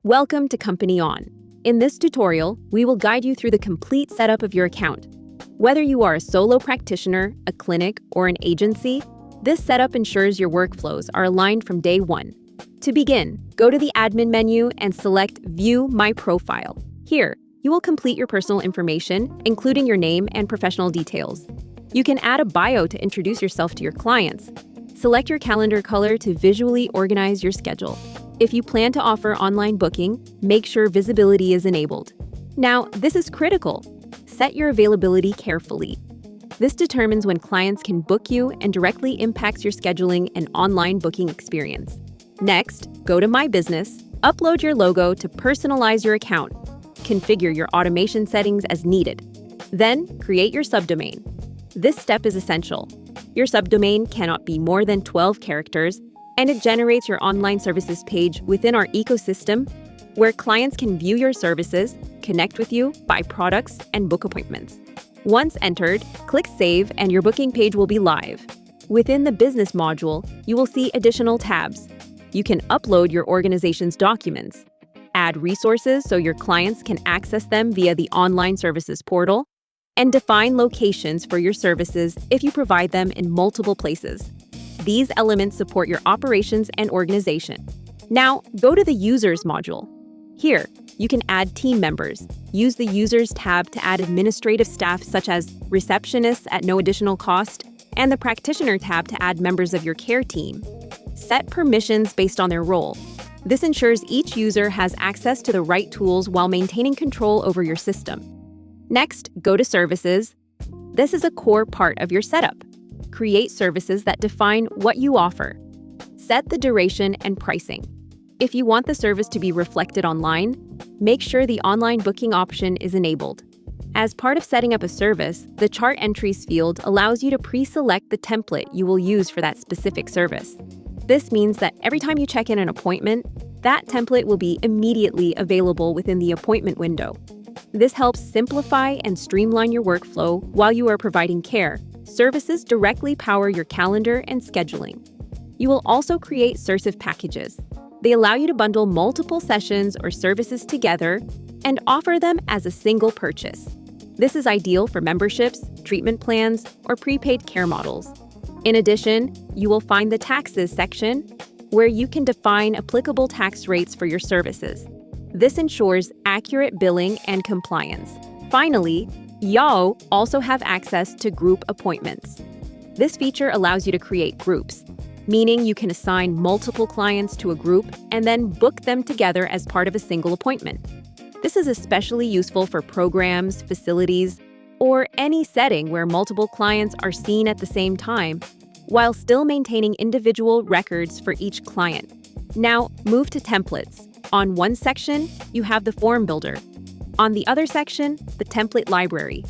Welcome to CompanyOn. In this tutorial, we will guide you through the complete setup of your account. Whether you are a solo practitioner, a clinic, or an agency, this setup ensures your workflows are aligned from day one. To begin, go to the admin menu and select View My Profile. Here, you will complete your personal information, including your name and professional details. You can add a bio to introduce yourself to your clients. Select your calendar color to visually organize your schedule. If you plan to offer online booking, make sure visibility is enabled. Now, this is critical. Set your availability carefully. This determines when clients can book you and directly impacts your scheduling and online booking experience. Next, go to My Business, upload your logo to personalize your account. Configure your automation settings as needed. Then, create your subdomain. This step is essential. Your subdomain cannot be more than 12 characters, and it generates your online services page within our ecosystem, where clients can view your services, connect with you, buy products, and book appointments. Once entered, click Save and your booking page will be live. Within the Business module, you will see additional tabs. You can upload your organization's documents, add resources so your clients can access them via the online services portal, and define locations for your services if you provide them in multiple places. These elements support your operations and organization. Now, go to the Users module. Here, you can add team members. Use the Users tab to add administrative staff such as receptionists at no additional cost, and the Practitioner tab to add members of your care team. Set permissions based on their role. This ensures each user has access to the right tools while maintaining control over your system. Next, go to Services. This is a core part of your setup. Create services that define what you offer. Set the duration and pricing. If you want the service to be reflected online, make sure the online booking option is enabled. As part of setting up a service, the Chart Entries field allows you to pre-select the template you will use for that specific service. This means that every time you check in an appointment, that template will be immediately available within the appointment window. This helps simplify and streamline your workflow while you are providing care. Services directly power your calendar and scheduling. You will also create Sursive packages. They allow you to bundle multiple sessions or services together and offer them as a single purchase. This is ideal for memberships, treatment plans, or prepaid care models. In addition, you will find the Taxes section, where you can define applicable tax rates for your services. This ensures accurate billing and compliance. Finally, YAO also have access to group appointments. This feature allows you to create groups, meaning you can assign multiple clients to a group and then book them together as part of a single appointment. This is especially useful for programs, facilities, or any setting where multiple clients are seen at the same time, while still maintaining individual records for each client. Now, move to Templates. On one section, you have the Form Builder. On the other section, the Template Library.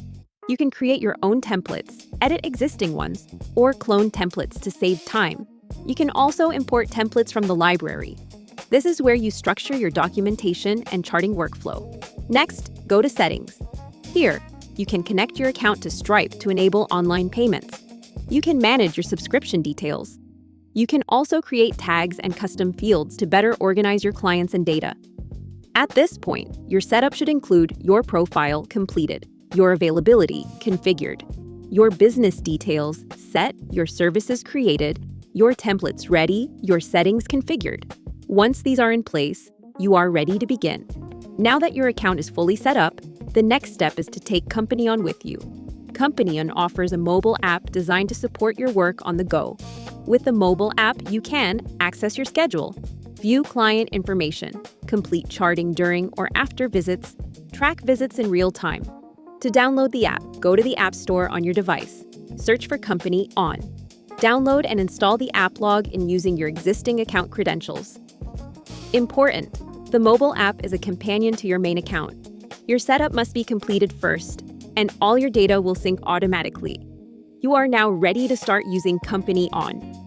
You can create your own templates, edit existing ones, or clone templates to save time. You can also import templates from the library. This is where you structure your documentation and charting workflow. Next, go to Settings. Here, you can connect your account to Stripe to enable online payments. You can manage your subscription details. You can also create tags and custom fields to better organize your clients and data. At this point, your setup should include your profile completed, your availability configured, your business details set, your services created, your templates ready, your settings configured. Once these are in place, you are ready to begin. Now that your account is fully set up, the next step is to take CompanyOn with you. CompanyOn offers a mobile app designed to support your work on the go. With the mobile app, you can access your schedule, view client information, complete charting during or after visits, track visits in real time. To download the app, go to the App Store on your device. Search for CompanyOn. Download and install the app log in using your existing account credentials. Important: the mobile app is a companion to your main account. Your setup must be completed first, and all your data will sync automatically. You are now ready to start using CompanyOn.